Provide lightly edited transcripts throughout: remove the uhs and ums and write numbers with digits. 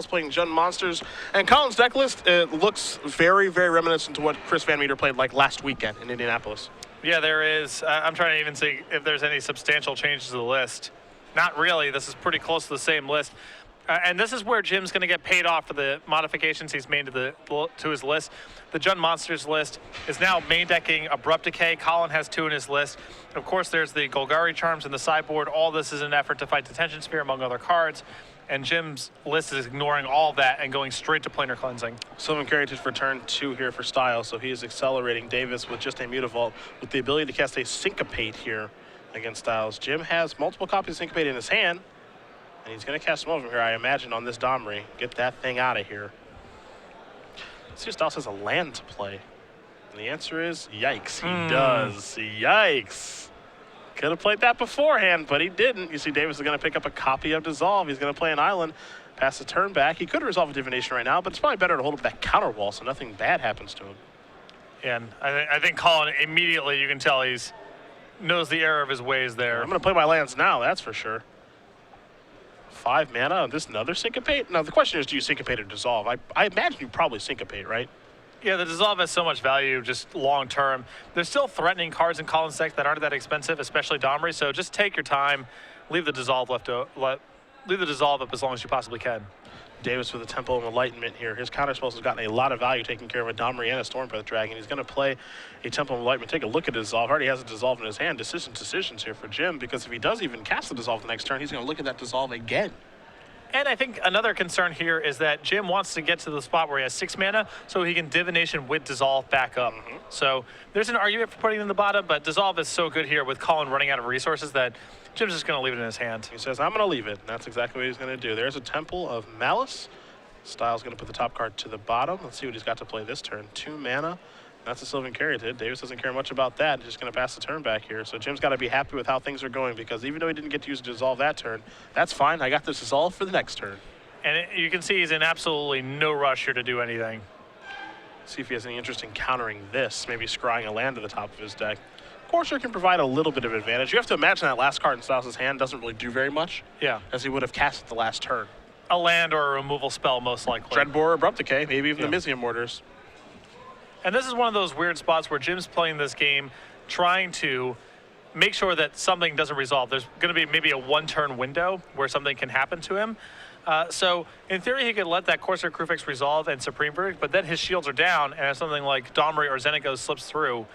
Stiles playing Jund Monsters. And Collin's deck list looks very, very reminiscent to what Chris Van Meter played like last weekend in Indianapolis. Yeah, there is. I'm trying to even see if there's any substantial changes to the list. Not really. This is pretty close to the same list. And this is where Jim's going to get paid off for the modifications he's made to his list. The Jund Monsters list is now main decking Abrupt Decay. Collin has 2 in his list. Of course, there's the Golgari Charms in the sideboard. All this is an effort to fight Detention Sphere, among other cards. And Jim's list is ignoring all that and going straight to Planar Cleansing. Sylvan Carriage for turn 2 here for Stiles, so he is accelerating Davis with just a Mutavault with the ability to cast a Syncopate here against Stiles. Jim has multiple copies of Syncopate in his hand, and he's going to cast some of them here, I imagine, on this Domri. Get that thing out of here. Let's see if Stiles has a land to play. And the answer is, yikes, he does. Yikes. Could have played that beforehand, but he didn't. You see Davis is going to pick up a copy of Dissolve. He's going to play an island, pass the turn back. He could resolve a Divination right now, but it's probably better to hold up that counter wall so nothing bad happens to him. Yeah, and I think Collin immediately, you can tell he's knows the error of his ways there. I'm going to play my lands now, that's for sure. 5 mana, this another Syncopate? Now, the question is, do you Syncopate or Dissolve? I imagine you probably Syncopate, right? Yeah, the Dissolve has so much value just long term. There's still threatening cards in Collin's deck that aren't that expensive, especially Domri, so just take your time, leave the Dissolve leave the Dissolve up as long as you possibly can. Davis with a Temple of Enlightenment here. His counterspells has gotten a lot of value taking care of a Domri and a Stormbreath Dragon. He's going to play a Temple of Enlightenment. Take a look at his Dissolve. Already has a Dissolve in his hand. Decisions here for Jim, because if he does even cast the Dissolve the next turn, he's going to look at that Dissolve again. And I think another concern here is that Jim wants to get to the spot where he has 6 mana so he can Divination with Dissolve back up. So there's an argument for putting it in the bottom, but Dissolve is so good here with Collin running out of resources that Jim's just going to leave it in his hand. He says, I'm going to leave it. And that's exactly what he's going to do. There's a Temple of Malice. Stiles going to put the top card to the bottom. Let's see what he's got to play this turn. 2 mana. That's a Sylvan Caryatid. Davis doesn't care much about that. He's just going to pass the turn back here. So Jim's got to be happy with how things are going, because even though he didn't get to use Dissolve that turn, that's fine. I got this Dissolve for the next turn. And you can see he's in absolutely no rush here to do anything. See if he has any interest in countering this, maybe scrying a land to the top of his deck. Courser can provide a little bit of advantage. You have to imagine that last card in Stiles' hand doesn't really do very much. Yeah. As he would have cast it the last turn. A land or a removal spell, most likely. Dreadbore or Abrupt Decay, maybe even the Mizium Mortars. And this is one of those weird spots where Jim's playing this game trying to make sure that something doesn't resolve. There's going to be maybe a 1-turn window where something can happen to him. So in theory, he could let that Corsair Crewfix resolve and Supreme Verdict, but then his shields are down, and if something like Domri or Xenagos slips through,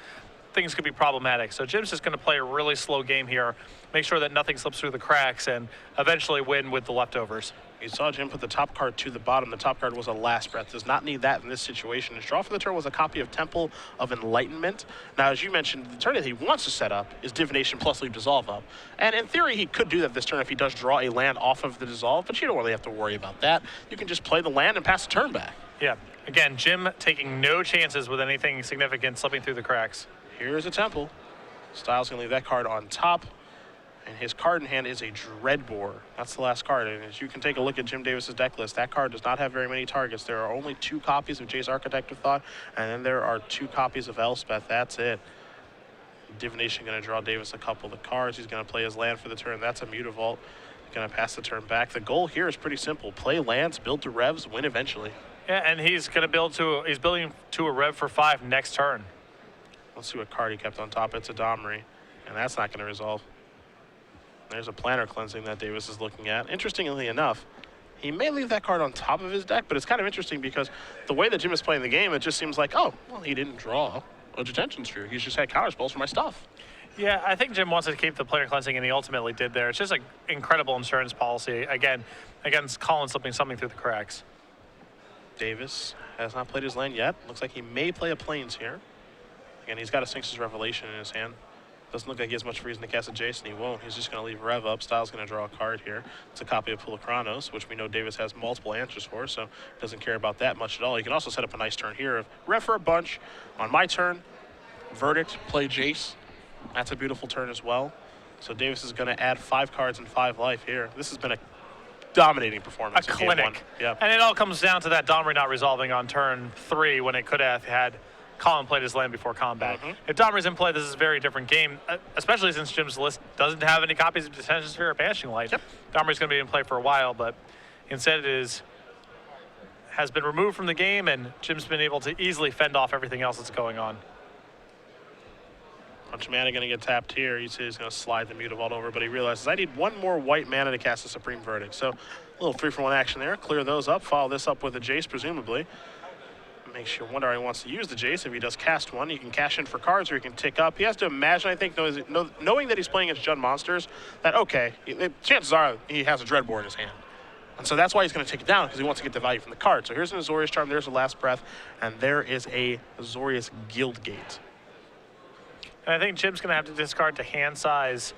things could be problematic. So Jim's just going to play a really slow game here, make sure that nothing slips through the cracks, and eventually win with the leftovers. You saw Jim put the top card to the bottom. The top card was a Last Breath. Does not need that in this situation. His draw for the turn was a copy of Temple of Enlightenment. Now, as you mentioned, the turn that he wants to set up is Divination plus leave Dissolve up. And in theory, he could do that this turn if he does draw a land off of the Dissolve, but you don't really have to worry about that. You can just play the land and pass the turn back. Yeah. Again, Jim taking no chances with anything significant slipping through the cracks. Here's a Temple. Stiles going to leave that card on top. And his card in hand is a Dreadbore. That's the last card. And as you can take a look at Jim Davis's deck list, that card does not have very many targets. There are only 2 copies of Jace Architect of Thought, and then there are 2 copies of Elspeth. That's it. Divination going to draw Davis a couple of cards. He's going to play his land for the turn. That's a Mutavault. Going to pass the turn back. The goal here is pretty simple. Play lands, build to revs, win eventually. Yeah, and he's going to he's building to a rev for 5 next turn. Let's see what card he kept on top. It's a Domri, and that's not going to resolve. There's a Planar Cleansing that Davis is looking at. Interestingly enough, he may leave that card on top of his deck, but it's kind of interesting because the way that Jim is playing the game, it just seems like, oh, well, he didn't draw a Detention Sphere. He's just had counterspells for my stuff. Yeah, I think Jim wants to keep the Planar Cleansing, and he ultimately did there. It's just an incredible insurance policy, again, against Collin slipping something through the cracks. Davis has not played his land yet. Looks like he may play a Plains here. Again, he's got a Sphinx's Revelation in his hand. Doesn't look like he has much reason to cast a Jace, and he won't. He's just going to leave Rev up. Stiles going to draw a card here. It's a copy of Pool of Chronos, which we know Davis has multiple answers for, so doesn't care about that much at all. He can also set up a nice turn here of Rev for a bunch. On my turn, Verdict, play Jace. That's a beautiful turn as well. So Davis is going to add 5 cards and 5 life here. This has been a dominating performance. A clinic. Yeah. And it all comes down to that Domri not resolving on turn 3 when it could have had Collin played his land before combat. If Domri's in play, this is a very different game, especially since Jim's list doesn't have any copies of Detention Sphere or Banishing Light. Domri's going to be in play for a while, but instead it is has been removed from the game, and Jim's been able to easily fend off everything else that's going on. Bunch of mana going to get tapped here. He says he's going to slide the Mutavault over, but he realizes I need one more white mana to cast a Supreme Verdict. So a little 3-for-1 action there. Clear those up. Follow this up with a Jace, presumably. Makes you wonder how he wants to use the Jace. If he does cast one, you can cash in for cards or you can tick up. He has to imagine, I think, knowing that he's playing against Jund monsters, that, okay, chances are he has a Dreadbore in his hand. And so that's why he's going to take it down, because he wants to get the value from the card. So here's an Azorius Charm, there's a Last Breath, and there is a Azorius Guildgate. And I think Jim's going to have to discard to hand size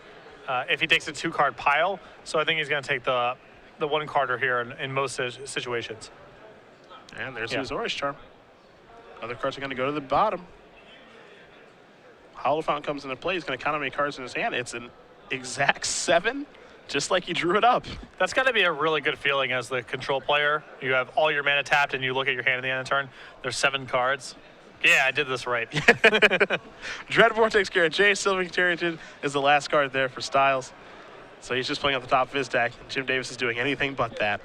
if he takes a 2-card pile. So I think he's going to take the 1-carder here in most situations. And there's the Azorius Charm. Other cards are going to go to the bottom. Hollow Fountain comes into play. He's going to count how many cards in his hand. It's an exact 7, just like he drew it up. That's got to be a really good feeling as the control player. You have all your mana tapped, and you look at your hand at the end of the turn. There's 7 cards. Yeah, I did this right. Dreadbore takes care of Jace. Sylvan Territon is the last card there for Stiles. So he's just playing at the top of his deck. Jim Davis is doing anything but that.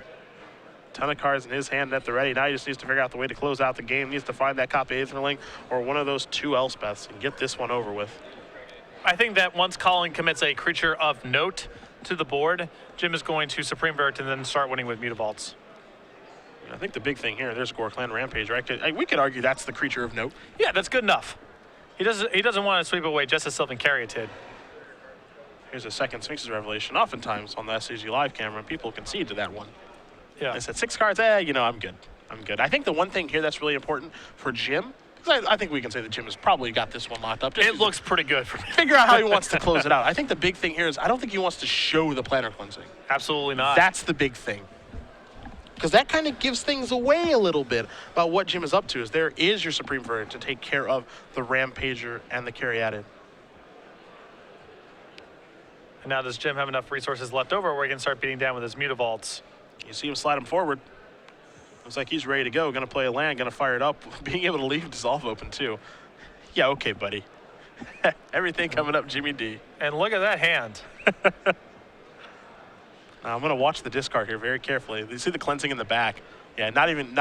Ton of cards in his hand at the ready. Now he just needs to figure out the way to close out the game. Needs to find that copy of Aetherling or one of those 2 Elspeths and get this one over with. I think that once Collin commits a creature of note to the board, Jim is going to Supreme Verdict and then start winning with Mutavaults. I think the big thing here, there's Gorklan Rampage, right? We could argue that's the creature of note. Yeah, that's good enough. He doesn't want to sweep away just as Sylvan Caryatid. Here's a second Sphinx's Revelation. Oftentimes on the SCG live camera, people concede to that one. Yeah. I said 6 cards, I'm good. I'm good. I think the one thing here that's really important for Jim, because I think we can say that Jim has probably got this one locked up. It looks pretty good for me. Figure out how he wants to close it out. I think the big thing here is I don't think he wants to show the Planner Cleansing. Absolutely not. That's the big thing. Because that kind of gives things away a little bit about what Jim is up to, is there is your Supreme Verdict to take care of the Rampager and the Caryatid. And now does Jim have enough resources left over where he can start beating down with his Mutavaults? You see him slide him forward. Looks like he's ready to go. Going to play a land, going to fire it up. Being able to leave Dissolve open, too. Yeah, okay, buddy. Everything coming up, Jimmy D. And look at that hand. Now, I'm going to watch the discard here very carefully. You see the cleansing in the back. Yeah, not even.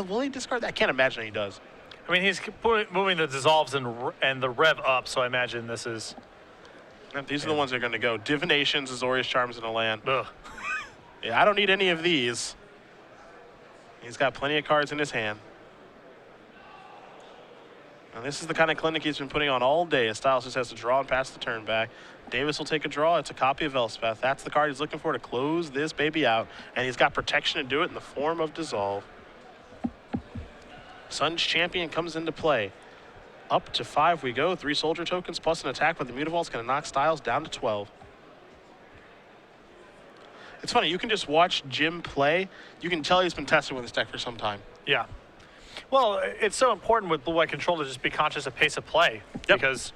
Will he discard that? I can't imagine he does. I mean, he's moving the Dissolves and the Rev up, so I imagine this is... These are the ones that are going to go. Divinations, Azorius Charms, and a land. Ugh. Yeah, I don't need any of these. He's got plenty of cards in his hand. And this is the kind of clinic he's been putting on all day. Stiles just has to draw and pass the turn back. Davis will take a draw. It's a copy of Elspeth. That's the card he's looking for to close this baby out. And he's got protection to do it in the form of Dissolve. Sun's Champion comes into play. Up to 5 we go. 3 soldier tokens plus an attack with the Mutavault's going to knock Stiles down to 12. It's funny, you can just watch Jim play. You can tell he's been testing with this deck for some time. Yeah. Well, it's so important with blue-white control to just be conscious of pace of play. Yep. Because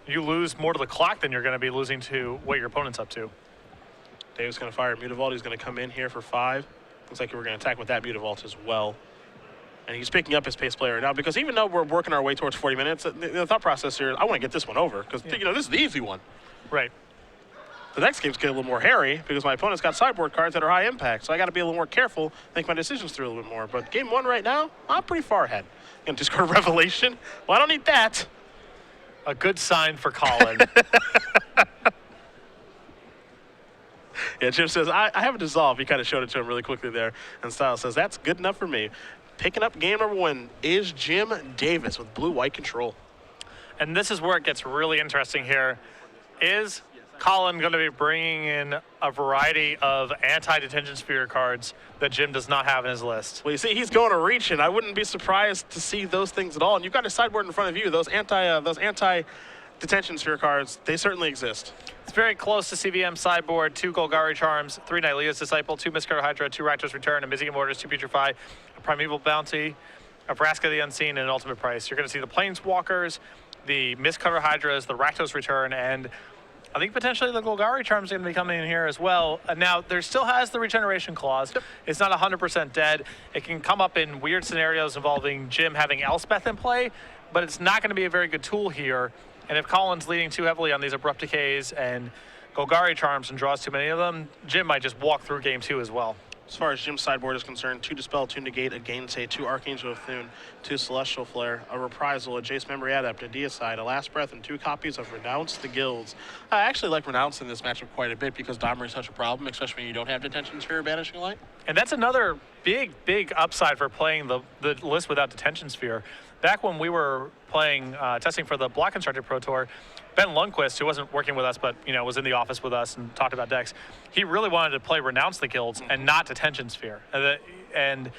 you lose more to the clock than you're going to be losing to what your opponent's up to. Dave's going to fire Mutavault. He's going to come in here for 5. Looks like we're going to attack with that Mutavault as well. And he's picking up his pace play right now because even though we're working our way towards 40 minutes, the thought process here is I want to get this one over because, this is the easy one. Right. The next game's getting a little more hairy because my opponent's got sideboard cards that are high impact, so I got to be a little more careful, think my decisions through a little bit more. But game 1 right now, I'm pretty far ahead. Going to discard Revelation. Well, I don't need that. A good sign for Collin. Yeah, Jim says, I have a Dissolve. He kind of showed it to him really quickly there. And Stiles says, that's good enough for me. Picking up game number 1 is Jim Davis with blue-white control. And this is where it gets really interesting here. Is Collin going to be bringing in a variety of anti-detention sphere cards that Jim does not have in his list? Well, you see, he's going to reach, and I wouldn't be surprised to see those things at all. And you've got a sideboard in front of you. Those anti-detention sphere cards, they certainly exist. It's very close to CVM sideboard. 2 Golgari Charms, 3 Nylea's Disciple, 2 Mistcutter Hydra, 2 Rakdos Return, a Mizzing Mortars, 2 Putrefy, a Primeval Bounty, a Vraska the Unseen, and an Ultimate Price. You're going to see the Planeswalkers, the Mistcutter Hydras, the Rakdos Return, and I think potentially the Golgari Charms are going to be coming in here as well. Now, there still has the regeneration clause. Yep. It's not 100% dead. It can come up in weird scenarios involving Jim having Elspeth in play, but it's not going to be a very good tool here. And if Collin's leaning too heavily on these Abrupt Decays and Golgari Charms and draws too many of them, Jim might just walk through game 2 as well. As far as Jim's sideboard is concerned, 2 Dispel, 2 Negate, a Gainsay, 2 Archangel of Thune, 2 Celestial Flare, a Reprisal, a Jace Memory Adept, a Deicide, a Last Breath, and 2 copies of Renounce the Guilds. I actually like Renounce in this matchup quite a bit because Domri is such a problem, especially when you don't have Detention Sphere or Banishing Light. And that's another big upside for playing the list without Detention Sphere. Back when we were playing, testing for the Block Constructed Pro Tour, Ben Lundquist, who wasn't working with us but was in the office with us and talked about decks, he really wanted to play Renounce the Guilds and not Detention Sphere. And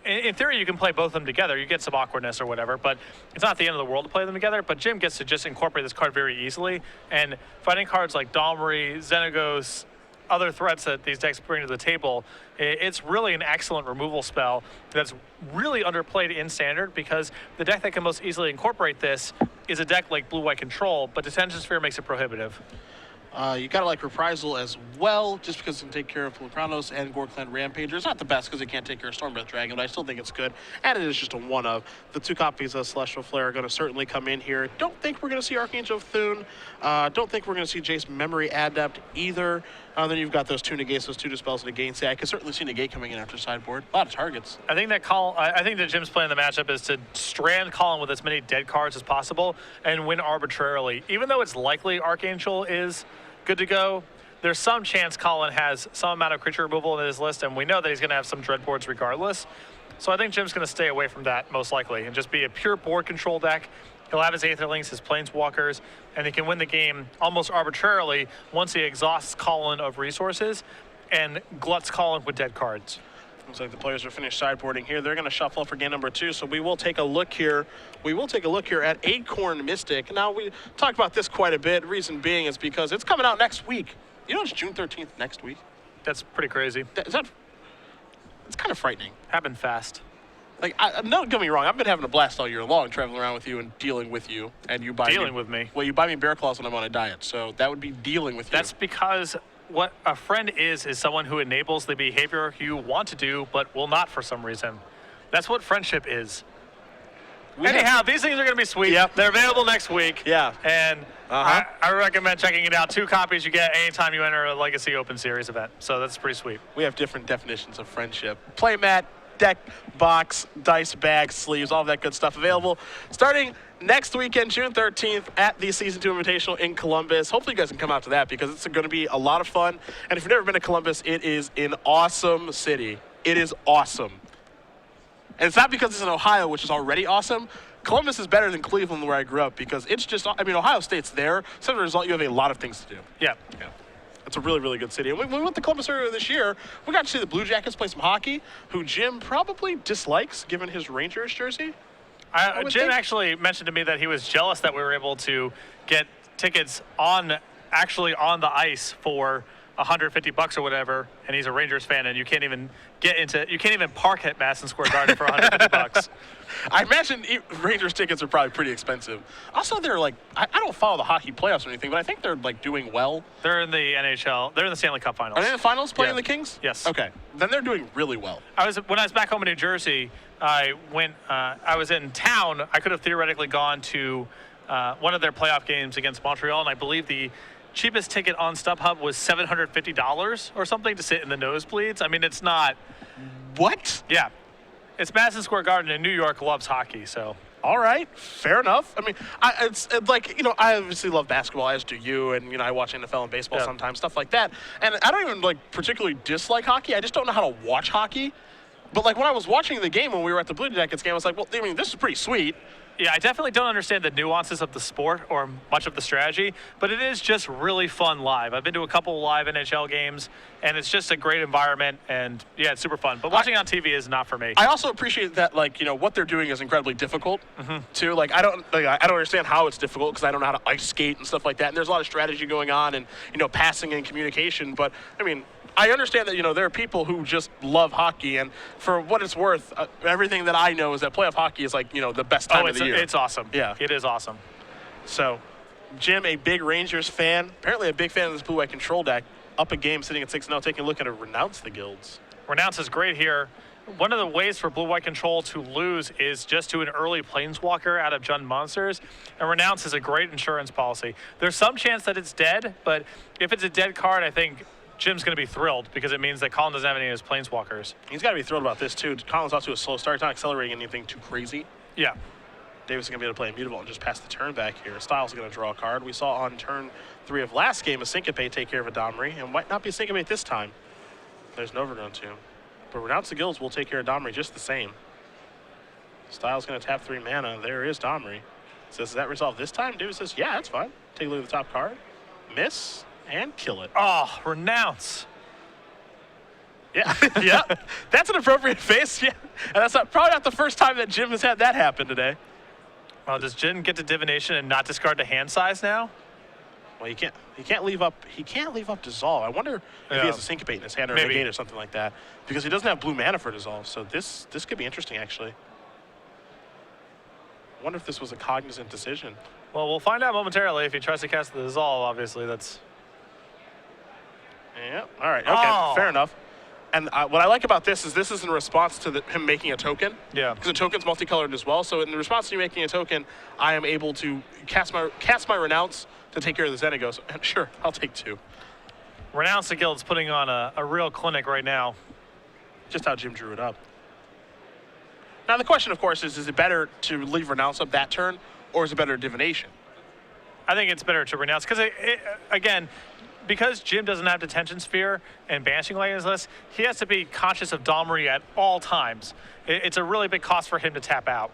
in theory, you can play both of them together. You get some awkwardness or whatever, but it's not the end of the world to play them together. But Jim gets to just incorporate this card very easily. And fighting cards like Domri, Xenagos, other threats that these decks bring to the table, it's really an excellent removal spell that's really underplayed in Standard because the deck that can most easily incorporate this is a deck like Blue-White Control, but Detention Sphere makes it prohibitive. You gotta like Reprisal as well, just because it can take care of Lucanos and Gore-Clan Rampager. It's not the best because it can't take care of Stormbreath Dragon, but I still think it's good. And it is just a one of. The 2 copies of Celestial Flare are gonna certainly come in here. Don't think we're gonna see Archangel of Thune. Don't think we're gonna see Jace Memory Adept either. Then you've got those 2 Negates, those 2 Dispels, and a Gainsay. I could certainly see Negate coming in after sideboard. A lot of targets. I think that Jim's plan in the matchup is to strand Collin with as many dead cards as possible and win arbitrarily. Even though it's likely Archangel is good to go, there's some chance Collin has some amount of creature removal in his list, and we know that he's going to have some dread boards regardless. So I think Jim's going to stay away from that most likely and just be a pure board control deck. He'll have his Aetherlings, his Planeswalkers, and he can win the game almost arbitrarily once he exhausts Collin of resources and gluts Collin with dead cards. Looks like the players are finished sideboarding here. They're going to shuffle for game number 2, so we will take a look here. We will take a look here at Acorn Mystic. Now, we talked about this quite a bit. Reason being is because it's coming out next week. You know it's June 13th next week? That's pretty crazy. It's kind of frightening. Happened fast. Like, don't get me wrong. I've been having a blast all year long, traveling around with you and dealing with you. And you buy Dealing with me? Well, you buy me bear claws when I'm on a diet, so that would be dealing with you. That's because what a friend is someone who enables the behavior you want to do but will not for some reason. That's what friendship is. Anyhow, these things are going to be sweet. Yep. They're available next week. Yeah. And I recommend checking it out. 2 copies you get anytime you enter a Legacy Open Series event. So that's pretty sweet. We have different definitions of friendship. Playmat, deck, box, dice bag, sleeves, all of that good stuff available starting next weekend, June 13th, at the Season 2 Invitational in Columbus. Hopefully you guys can come out to that because it's going to be a lot of fun. And if you've never been to Columbus, it is an awesome city. It is awesome. And it's not because it's in Ohio, which is already awesome. Columbus is better than Cleveland, where I grew up, because it's just, Ohio State's there. So as a result, you have a lot of things to do. Yeah. It's a really, really good city. And when we went to Columbus earlier this year, we got to see the Blue Jackets play some hockey, who Jim probably dislikes, given his Rangers jersey. Jim actually mentioned to me that he was jealous that we were able to get tickets actually on the ice for $150 or whatever, and he's a Rangers fan, and you can't even park at Madison Square Garden for $150. I imagine Rangers tickets are probably pretty expensive. Also, they're like, I don't follow the hockey playoffs or anything, but I think they're like doing well. They're in the NHL. They're in the Stanley Cup Finals. Are they in the finals playing Yeah. the Kings? Yes. Okay, then they're doing really well. When I was back home in New Jersey, I was in town. I could have theoretically gone to one of their playoff games against Montreal, and I believe the cheapest ticket on StubHub was $750 or something to sit in the nosebleeds. I mean, it's not. What? Yeah. It's Madison Square Garden, and New York loves hockey, so. All right, fair enough. I mean, it's like, I obviously love basketball, as do you, and, I watch NFL and baseball sometimes, stuff like that. And I don't even, particularly dislike hockey. I just don't know how to watch hockey. But, when I was watching the game when we were at the Blue Jackets game, I was like, well, this is pretty sweet. Yeah, I definitely don't understand the nuances of the sport or much of the strategy, but it is just really fun live. I've been to a couple live NHL games, and it's just a great environment, and yeah, it's super fun. But watching on TV is not for me. I also appreciate that, what they're doing is incredibly difficult, too. I don't understand how it's difficult because I don't know how to ice skate and stuff like that, and there's a lot of strategy going on and, passing and communication, but, I understand that, there are people who just love hockey, and for what it's worth, everything that I know is that playoff hockey is, the best time of the year. It's awesome. Yeah. It is awesome. So, Jim, a big Rangers fan, apparently a big fan of this Blue-White Control deck, up a game, sitting at 6-0, taking a look at a Renounce the Guilds. Renounce is great here. One of the ways for Blue-White Control to lose is just to an early Planeswalker out of Jund Monsters, and Renounce is a great insurance policy. There's some chance that it's dead, but if it's a dead card, I think Jim's going to be thrilled because it means that Collin doesn't have any of his planeswalkers. He's got to be thrilled about this, too. Collin's off to a slow start. He's not accelerating anything too crazy. Yeah. Davis is going to be able to play Immutable and just pass the turn back here. Stiles is going to draw a card. We saw on turn 3 of last game a Syncopate take care of a Domri, and might not be a Syncopate this time. There's an Overgrown Tomb. But Renounce the Guilds will take care of Domri just the same. Stiles going to tap 3 mana. There is Domri. Says, does that resolve this time? Davis says, yeah, that's fine. Take a look at the top card. Miss, and kill it. Oh, Renounce. Yeah, yeah. That's an appropriate face. Yeah, and that's probably not the first time that Jim has had that happen today. Well, does Jim get to Divination and not discard the hand size now? Well, he can't leave up Dissolve. I wonder if he has a Syncopate in his hand or a Negate or something like that, because he doesn't have blue mana for Dissolve. So this could be interesting, actually. I wonder if this was a cognizant decision. Well, we'll find out momentarily if he tries to cast the Dissolve. Obviously, that's. Yeah. All right. Okay. Fair enough. And what I like about this is in response to him making a token. Yeah. Because the token's multicolored as well. So in response to you making a token, I am able to cast my Renounce to take care of the Xenagos. And sure, I'll take 2. Renounce the Guild's putting on a real clinic right now. Just how Jim drew it up. Now the question, of course, is it better to leave Renounce up that turn, or is it better Divination? I think it's better to Renounce because again, because Jim doesn't have Detention Sphere and Banishing Light in his list, he has to be conscious of Domri at all times. It's a really big cost for him to tap out.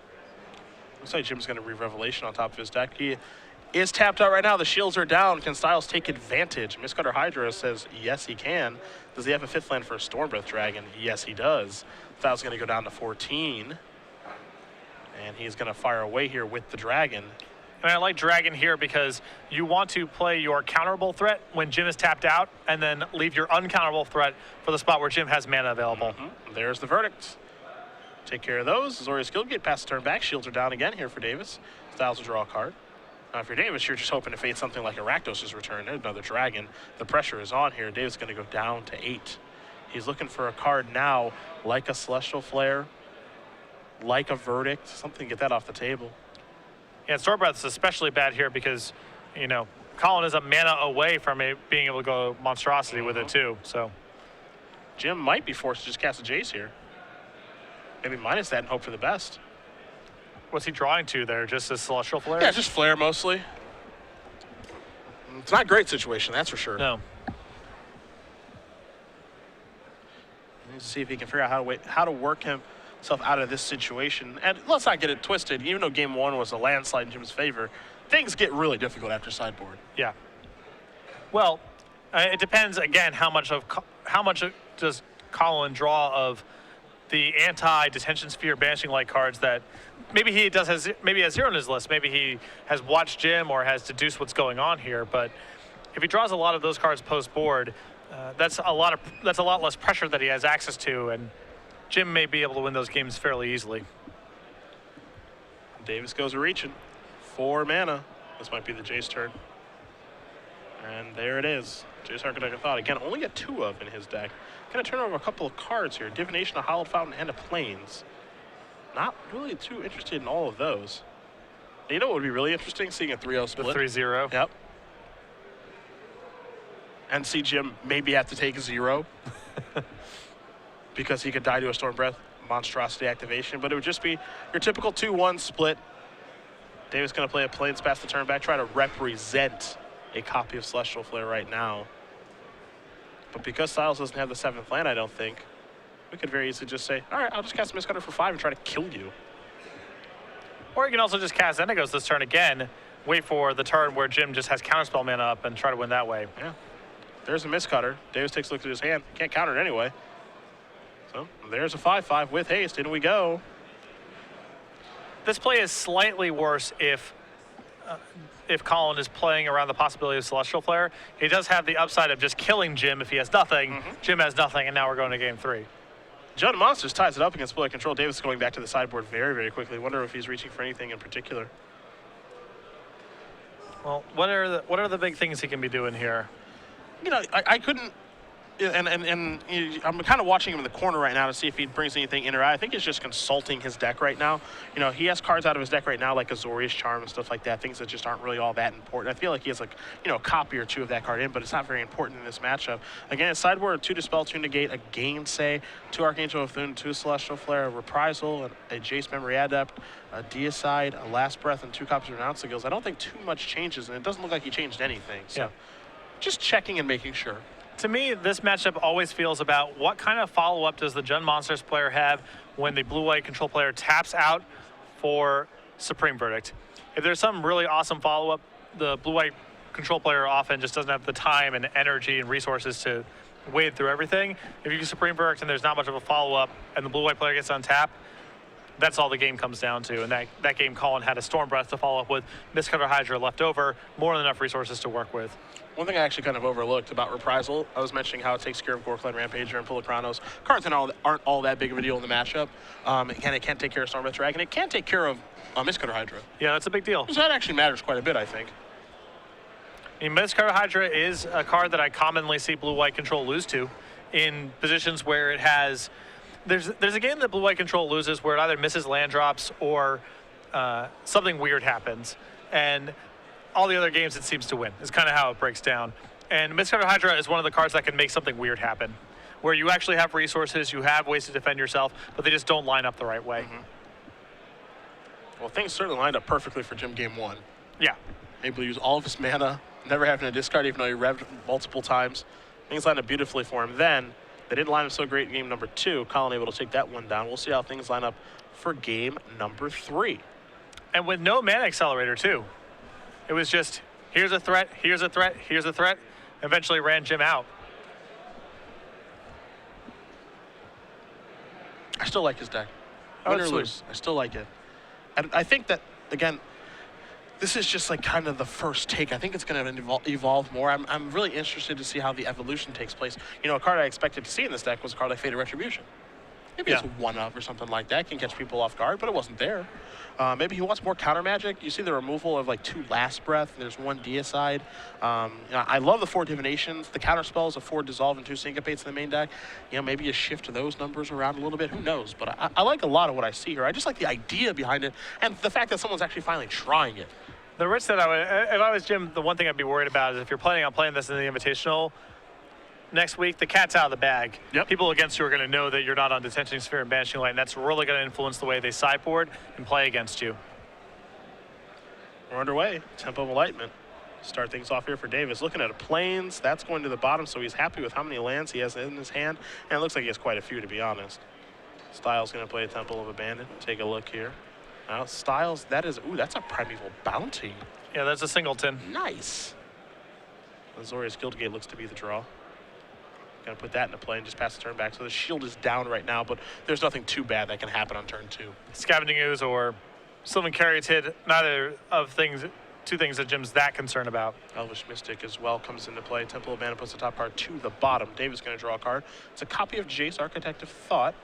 Looks like Jim's going to Revelation on top of his deck. He is tapped out right now. The shields are down. Can Stiles take advantage? Mistcutter Hydra says yes, he can. Does he have a 5th land for a Stormbreath Dragon? Yes, he does. Stiles is going to go down to 14. And he's going to fire away here with the Dragon. And I like Dragon here because you want to play your counterable threat when Jim is tapped out and then leave your uncounterable threat for the spot where Jim has mana available. There's the verdict. Take care of those. Azorius Guildgate pass the turn back. Shields are down again here for Davis. Stiles will draw a card. Now, if you're Davis, you're just hoping to fade something like a Rakdos' return. There's another Dragon. The pressure is on here. Davis is going to go down to 8. He's looking for a card now like a Celestial Flare, like a Verdict, something to get that off the table. Yeah, Stormbreath is especially bad here because, Collin is a mana away from being able to go Monstrosity with it too. So Jim might be forced to just cast a Jace here. Maybe minus that and hope for the best. What's he drawing to there? Just a Celestial Flare? Yeah, just Flare mostly. It's not a great situation, that's for sure. No. Let's see if he can figure out how to work himself out of this situation. And let's not get it twisted. Even though game 1 was a landslide in Jim's favor, things get really difficult after sideboard. Yeah. Well, it depends again how much does Collin draw of the anti-Detention Sphere Banishing Light cards that maybe he has 0 in his list. Maybe he has watched Jim or has deduced what's going on here. But if he draws a lot of those cards post board, that's a lot less pressure that he has access to, and Jim may be able to win those games fairly easily. Davis goes reaching. 4 mana. This might be the Jace turn. And there it is. Jace Architect of Thought. Again, only got 2 of in his deck. Going to turn over a couple of cards here. Divination, a Hallowed Fountain, and a Plains. Not really too interested in all of those. You know what would be really interesting? Seeing a 3-0 split. The 3-0. Yep. And see Jim maybe have to take a 0. Because he could die to a Stormbreath Monstrosity activation. But it would just be your typical 2-1 split. Davis going to play a Plains past the turn back, try to represent a copy of Celestial Flare right now. But because Stiles doesn't have the 7th land, I don't think, we could very easily just say, all right, I'll just cast Mistcutter for 5 and try to kill you. Or you can also just cast Xenagos this turn again, wait for the turn where Jim just has Counterspell mana up and try to win that way. Yeah. There's a Mistcutter. Davis takes a look at his hand. Can't counter it anyway. So there's a 5/5 with haste. In we go. This play is slightly worse if Collin is playing around the possibility of Celestial Flare. He does have the upside of just killing Jim if he has nothing. Jim has nothing, and now we're going to game 3. Jund Monsters ties it up against Player Control. Davis is going back to the sideboard very, very quickly. Wonder if he's reaching for anything in particular. Well, what are the big things he can be doing here? I couldn't I'm kind of watching him in the corner right now to see if he brings anything in or out. I think he's just consulting his deck right now. You know, he has cards out of his deck right now like Azorius Charm and stuff like that, things that just aren't really all that important. I feel like he has like, you know, a copy or two of that card in, but it's not very important in this matchup. Again, sideboard, 2 Dispel, 2 Negate, a Gainsay, 2 Archangel of Thune, 2 Celestial Flare, a Reprisal, a Jace Memory Adept, a Deicide, a Last Breath, and 2 copies of Renounce Skills. I don't think too much changes, and it doesn't look like he changed anything. So just checking and making sure. To me, this matchup always feels about what kind of follow-up does the Jund Monsters player have when the blue-white control player taps out for Supreme Verdict. If there's some really awesome follow-up, the blue-white control player often just doesn't have the time and energy and resources to wade through everything. If you get Supreme Verdict and there's not much of a follow-up and the blue-white player gets on tap, that's all the game comes down to. And that game, Collin had a Storm Breath to follow up with, Mistcutter Hydra left over, more than enough resources to work with. One thing I actually kind of overlooked about Reprisal, I was mentioning how it takes care of Gorkland, Rampager, and Pulachronos. Cards aren't all that big of a deal in the matchup. It can't take care of Stormbreath Dragon. It can take care of Mistcutter Hydra. Yeah, that's a big deal. So that actually matters quite a bit, I think. I mean, Mistcutter Hydra is a card that I commonly see blue-white control lose to in positions where it has... There's a game that blue-white control loses where it either misses land drops or something weird happens. And all the other games it seems to win. Is kind of how it breaks down. And Mistcutter Hydra is one of the cards that can make something weird happen, where you actually have resources, you have ways to defend yourself, but they just don't line up the right way. Well, things certainly lined up perfectly for Jim game 1. Yeah. Able to use all of his mana, never having to discard even though he revved multiple times. Things lined up beautifully for him. Then, they didn't line up so great in game number 2. Collin able to take that one down. We'll see how things line up for game number 3. And with no mana accelerator, too. It was just, here's a threat, here's a threat, here's a threat. Eventually ran Jim out. I still like his deck. Win or lose, I still like it. And I think that, again, this is just like kind of the first take. I think it's going to evolve more. I'm really interested to see how the evolution takes place. You know, a card I expected to see in this deck was a card like Fated Retribution. Maybe it's one of or something like that. Can catch people off guard, but it wasn't there. Maybe he wants more counter magic. You see the removal of like 2 Last Breath. There's 1 Deicide. You know, I love the 4 Divinations. The counter spells of 4 Dissolve and 2 Syncopates in the main deck. You know, maybe you shift those numbers around a little bit. Who knows? But I like a lot of what I see here. I just like the idea behind it and the fact that someone's actually finally trying it. The risk that if I was Jim, the one thing I'd be worried about is if you're planning on playing this in the Invitational next week, the cat's out of the bag. Yep. People against you are going to know that you're not on Detention Sphere and Banishing Light, and that's really going to influence the way they sideboard and play against you. We're underway. Tempo of Enlightenment. Start things off here for Davis. Looking at a Plains. That's going to the bottom, so he's happy with how many lands he has in his hand. And it looks like he has quite a few, to be honest. Stiles going to play a Temple of Abandon. Take a look here. Now, Stiles, that's a Primeval Bounty. Yeah, that's a singleton. Nice. Azorius Guildgate looks to be the draw. Gonna put that into play and just pass the turn back. So the shield is down right now, but there's nothing too bad that can happen on turn 2. Scavenging Ooze or Sylvan Caryatid, neither of two things that Jim's that concerned about. Elvish Mystic as well comes into play. Temple of Mana puts the top card to the bottom. Davis going to draw a card. It's a copy of Jace, Architect of Thought.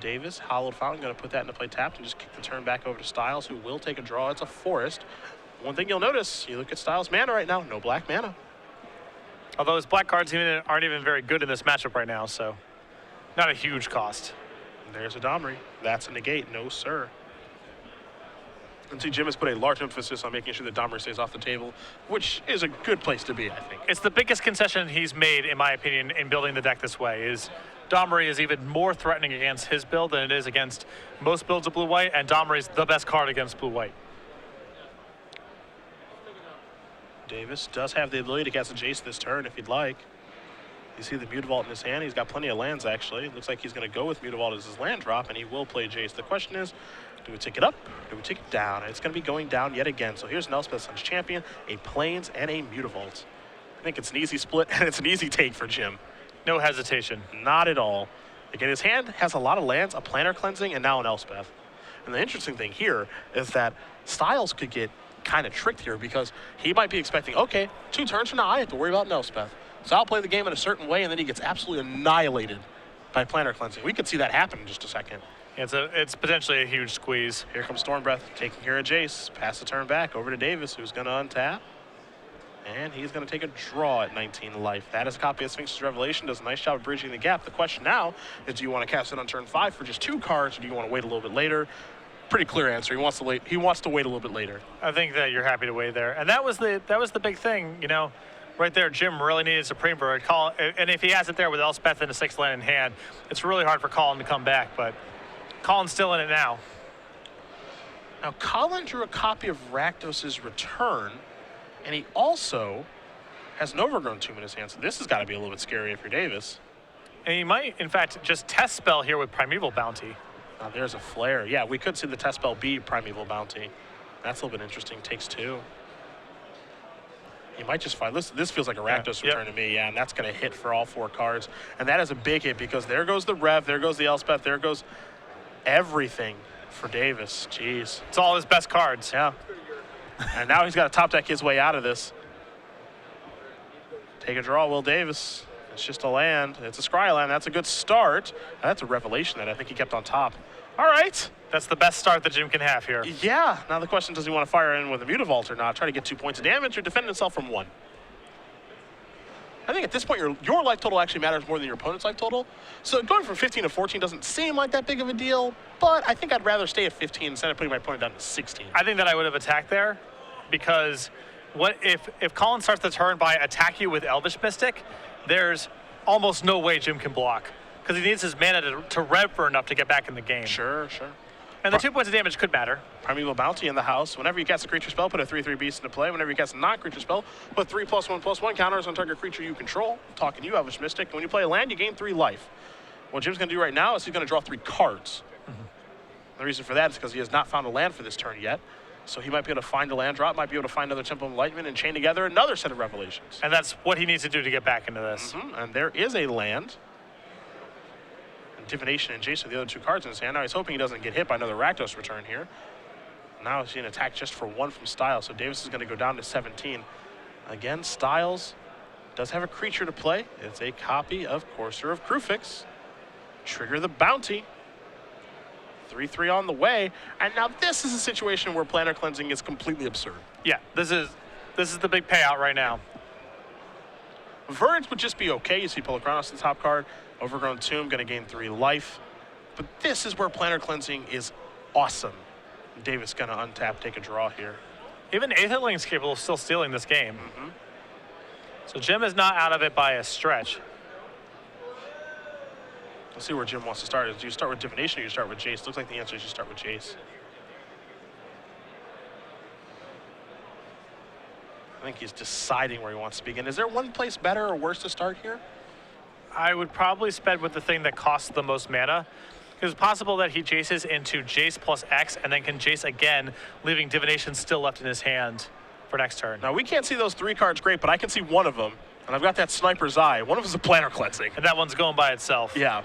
Davis, Hallowed Fountain, going to put that into play tapped and just kick the turn back over to Stiles, who will take a draw. It's a Forest. One thing you'll notice, you look at Stiles' mana right now, no black mana. Although his black cards aren't even very good in this matchup right now, so not a huge cost. And there's a Domri. That's a negate. No, sir. And see, Jim has put a large emphasis on making sure that Domri stays off the table, which is a good place to be, I think. It's the biggest concession he's made, in my opinion, in building the deck this way, is Domri is even more threatening against his build than it is against most builds of blue-white, and Domri is the best card against blue-white. Davis does have the ability to cast a Jace this turn if he'd like. You see the Mutavault in his hand. He's got plenty of lands, actually. It looks like he's going to go with Mutavault as his land drop, and he will play Jace. The question is, do we take it up or do we take it down? And it's going to be going down yet again. So here's an Elspeth Sun's Champion, a Plains, and a Mutavault. I think it's an easy split, and it's an easy take for Jim. No hesitation. Not at all. Again, his hand has a lot of lands, a Planner Cleansing, and now an Elspeth. And the interesting thing here is that Stiles could get kind of tricked here because he might be expecting, okay, 2 turns from now, I have to worry about an Elspeth. So I'll play the game in a certain way, and then he gets absolutely annihilated by Planner Cleansing. We could see that happen in just a second. It's potentially a huge squeeze. Here comes Stormbreath taking care of Jace. Pass the turn back over to Davis, who's going to untap. And he's going to take a draw at 19 life. That is a copy of Sphinx's Revelation. Does a nice job of bridging the gap. The question now is, do you want to cast it on turn 5 for just 2 cards, or do you want to wait a little bit later? Pretty clear answer. He wants to wait. He wants to wait a little bit later. I think that you're happy to wait there, and that was the big thing, you know, right there. Jim really needed Supreme Verdict. And if he has it there with Elspeth and a 6th land in hand, it's really hard for Collin to come back. But Collin's still in it now. Now Collin drew a copy of Rakdos' Return, and he also has an Overgrown Tomb in his hand. So this has got to be a little bit scary if you're Davis. And he might, in fact, just test spell here with Primeval Bounty. Now there's a flare. Yeah, we could see the test spell be Primeval Bounty. That's a little bit interesting. Takes 2. He might just find this feels like a Rakdos Return to me. Yeah, and that's going to hit for all 4 cards. And that is a big hit because there goes the Rev, there goes the Elspeth, there goes everything for Davis. Jeez. It's all his best cards. Yeah. And now he's got to top deck his way out of this. Take a draw, Will Davis. It's just a land. It's a Scry land. That's a good start. That's a Revelation that I think he kept on top. All right. That's the best start that Jim can have here. Yeah. Now the question, does he want to fire in with a Mutavault or not? Try to get 2 points of damage or defend himself from 1? I think at this point, your life total actually matters more than your opponent's life total. So going from 15 to 14 doesn't seem like that big of a deal, but I think I'd rather stay at 15 instead of putting my opponent down to 16. I think that I would have attacked there because what if Collin starts the turn by attack you with Elvish Mystic, there's almost no way Jim can block because he needs his mana to rev for enough to get back in the game. Sure. And the 2 points of damage could matter. Primeval Bounty in the house. Whenever you cast a creature spell, put a 3/3 beast into play. Whenever you cast a non-creature spell, put 3+1/+1 counters on target creature you control. I'm talking to you, Elvish Mystic. And when you play a land, you gain 3 life. What Jim's going to do right now is he's going to draw 3 cards. The reason for that is because he has not found a land for this turn yet. So he might be able to find a land drop, might be able to find another Temple of Enlightenment and chain together another set of Revelations. And that's what he needs to do to get back into this. And there is a land. And Divination and Jace are the other 2 cards in his hand. Now he's hoping he doesn't get hit by another Rakdos Return here. Now he's going to attack just for 1 from Stiles. So Davis is going to go down to 17. Again, Stiles does have a creature to play. It's a copy of Courser of Krufix. Trigger the bounty. 3/3 on the way, and now this is a situation where Planar Cleansing is completely absurd. Yeah, this is the big payout right now. Verdict would just be okay. You see Polakranos, the top card. Overgrown Tomb, going to gain 3 life. But this is where Planar Cleansing is awesome. Davis going to untap, take a draw here. Even Aetherling is capable of still stealing this game. So Jim is not out of it by a stretch. Let's see where Jim wants to start. Do you start with Divination or you start with Jace? Looks like the answer is you start with Jace. I think he's deciding where he wants to begin. Is there one place better or worse to start here? I would probably spend with the thing that costs the most mana. It's possible that he Jaces into Jace plus X and then can Jace again, leaving Divination still left in his hand for next turn. Now, we can't see those 3 cards great, but I can see one of them. And I've got that Sniper's Eye. One of them is a Planar Cleansing. And that one's going by itself. Yeah.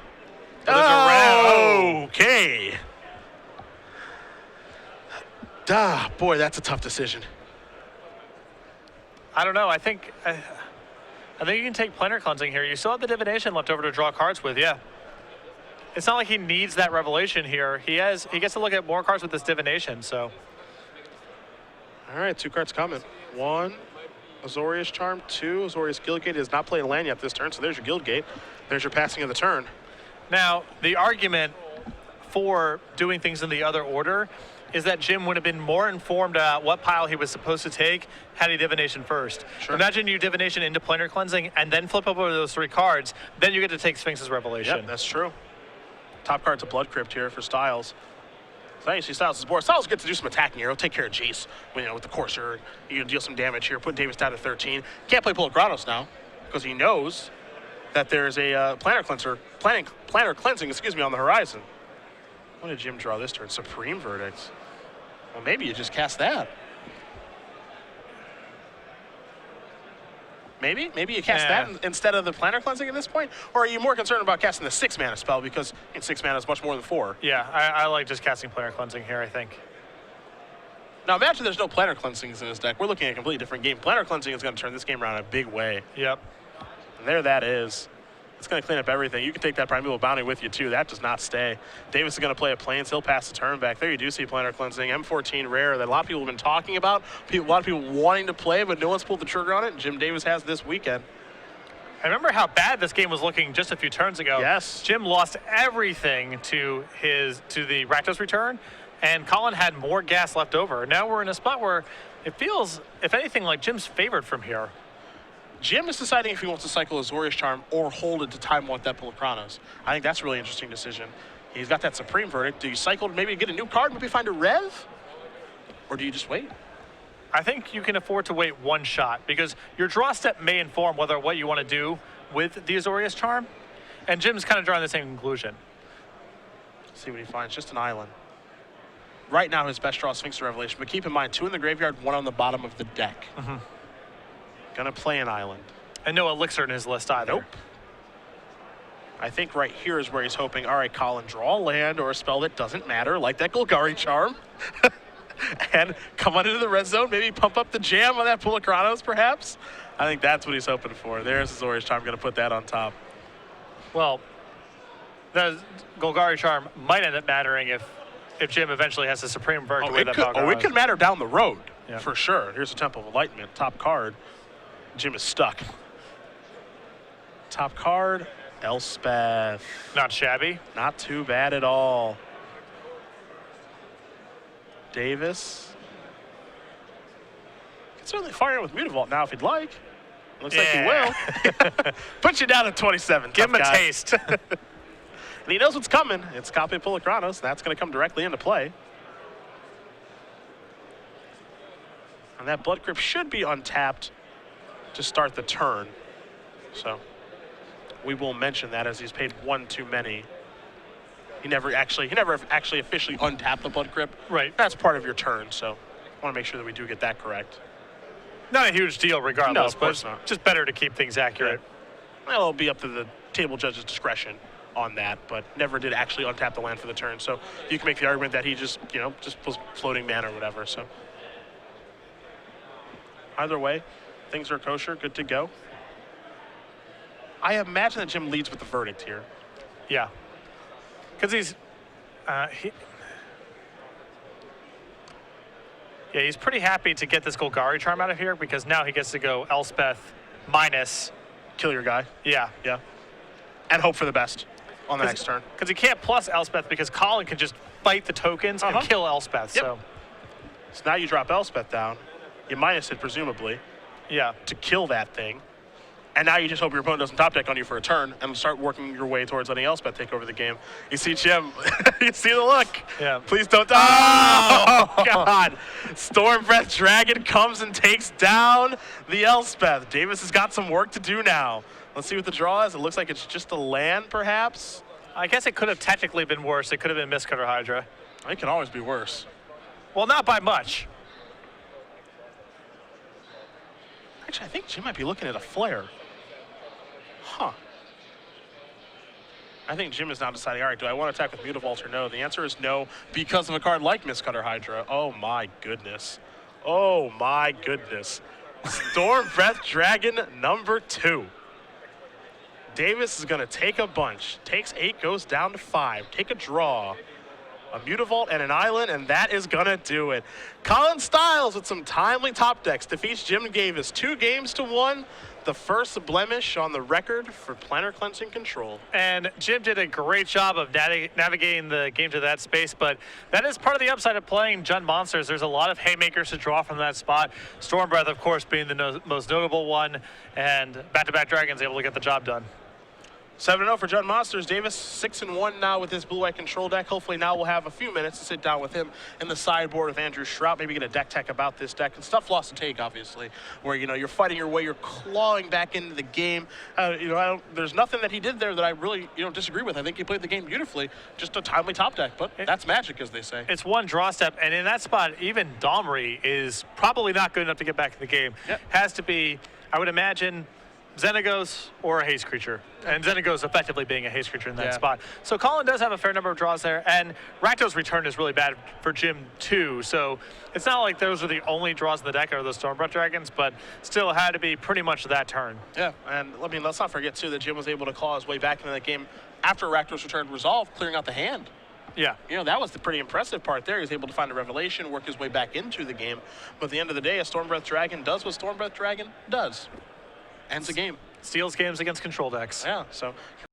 Oh, okay. Boy, that's a tough decision. I don't know. I think you can take Planar Cleansing here. You still have the Divination left over to draw cards with, yeah. It's not like he needs that Revelation here. He gets to look at more cards with this Divination, so. All right, 2 cards coming. 1, Azorius Charm. 2, Azorius Guildgate has not played a land yet this turn, so there's your Guildgate. There's your passing of the turn. Now, the argument for doing things in the other order is that Jim would have been more informed about what pile he was supposed to take had he Divination first. Sure. Imagine you Divination into Planar Cleansing and then flip over those 3 cards, then you get to take Sphinx's Revelation. Yep, that's true. Top card's a Blood Crypt here for Stiles. So now you see Stiles' board. Stiles gets to do some attacking here. He'll take care of Jace, with the Courser. You can deal some damage here. Put Davis down to 13. Can't play Polakranos now because he knows that there's a Planar Cleansing, on the horizon. What did Jim draw this turn? Supreme Verdict. Well, maybe you just cast that. Maybe you cast that instead of the Planar Cleansing at this point? Or are you more concerned about casting the 6 mana spell because 6 mana is much more than 4? Yeah, I like just casting Planar Cleansing here, I think. Now imagine there's no Planar Cleansings in this deck. We're looking at a completely different game. Planar Cleansing is going to turn this game around in a big way. Yep. And there that is. It's going to clean up everything. You can take that Primeval Bounty with you, too. That does not stay. Davis is going to play a Plains. He'll pass the turn back. There you do see Planar Cleansing. M14 rare that a lot of people have been talking about. A lot of people wanting to play, but no one's pulled the trigger on it. And Jim Davis has this weekend. I remember how bad this game was looking just a few turns ago. Yes. Jim lost everything to the Rakdos return, and Collin had more gas left over. Now we're in a spot where it feels, if anything, like Jim's favored from here. Jim is deciding if he wants to cycle Azorius Charm or hold it to time one that Pulachronos. I think that's a really interesting decision. He's got that Supreme Verdict. Do you cycle to maybe get a new card, maybe find a Rev? Or do you just wait? I think you can afford to wait one shot because your draw step may inform what you want to do with the Azorius Charm. And Jim's kind of drawing the same conclusion. Let's see what he finds. Just an island. Right now, his best draw is Sphinx of Revelation, but keep in mind, 2 in the graveyard, 1 on the bottom of the deck. Gonna play an island. And no elixir in his list either. Nope. I think right here is where he's hoping, all right, Collin, draw a land or a spell that doesn't matter, like that Golgari Charm. And come on into the red zone, maybe pump up the jam on that Pulachronos, perhaps. I think that's what he's hoping for. There's Azorius Charm, gonna put that on top. Well, the Golgari Charm might end up mattering if Jim eventually has a Supreme Verdict. It could matter down the road, yeah. For sure. Here's a Temple of Enlightenment, top card. Jim is stuck. Top card, Elspeth. Not shabby. Not too bad at all. Davis. Can certainly fire in with Mutavault now if he'd like. Looks like he will. Put you down at 27. Give him a taste. And he knows what's coming. It's copy of Pulachronos. That's going to come directly into play. And that Blood Crypt should be untapped to start the turn. So we will mention that as he's paid 1 too many. He never actually officially untapped the Blood Crypt. Right. That's part of your turn, so I want to make sure that we do get that correct. Not a huge deal regardless, No, of course but not. just better to keep things accurate. Yeah. Well, it'll be up to the table judge's discretion on that, but never did actually untap the land for the turn. So you can make the argument that he just was floating mana or whatever. So either way, things are kosher, good to go. I imagine that Jim leads with the verdict here. Yeah. Because he's pretty happy to get this Golgari Charm out of here because now he gets to go Elspeth minus. Kill your guy. Yeah. Yeah. And hope for the best on the next turn. Because he can't plus Elspeth because Collin can just fight the tokens and kill Elspeth. Yep. So now you drop Elspeth down. You minus it, presumably. Yeah. To kill that thing. And now you just hope your opponent doesn't top deck on you for a turn and start working your way towards letting Elspeth take over the game. You see Jim, you see the look. Yeah. Please don't die. Oh, God. Storm Breath Dragon comes and takes down the Elspeth. Davis has got some work to do now. Let's see what the draw is. It looks like it's just a land, perhaps. I guess it could have technically been worse. It could have been Mistcutter Hydra. It can always be worse. Well, not by much. Actually, I think Jim might be looking at a flare. Huh. I think Jim is now deciding, all right, do I want to attack with Mutavault or no? The answer is no, because of a card like Mistcutter Hydra. Oh, my goodness. Oh, my goodness. Storm Breath Dragon number 2. Davis is going to take a bunch. Takes 8, goes down to 5. Take a draw. A Mutavault and an island, and that is going to do it. Collin Stiles with some timely top decks defeats Jim Davis 2-1. The first blemish on the record for Planar Cleansing Control. And Jim did a great job of navigating the game to that space, but that is part of the upside of playing Jund Monsters. There's a lot of haymakers to draw from that spot. Storm Breath, of course, being the most notable one, and back-to-back Dragons able to get the job done. 7-0 for Jund Monsters. Davis 6-1 now with his blue-white control deck. Hopefully now we'll have a few minutes to sit down with him in the sideboard with Andrew Schraub. Maybe get a deck tech about this deck. And stuff lost to take, obviously, where you're fighting your way, you're clawing back into the game. There's nothing that he did there that I really disagree with. I think he played the game beautifully. Just a timely top deck, but that's magic, as they say. It's one draw step, and in that spot, even Domri is probably not good enough to get back in the game. Yep. Has to be, I would imagine, Xenagos or a haste creature. And Xenagos effectively being a haste creature in that Yeah. spot. So Collin does have a fair number of draws there, and Rakdos return is really bad for Jim too. So it's not like those are the only draws in the deck are those Stormbreath Dragons, but still had to be pretty much that turn. Yeah, and I mean, let's not forget too that Jim was able to claw his way back into that game after Rakdos returned Resolve, clearing out the hand. Yeah. You know, that was the pretty impressive part there. He was able to find a Revelation, work his way back into the game. But at the end of the day, a Stormbreath Dragon does what Stormbreath Dragon does. Ends the game. Steals games against control decks. Yeah, so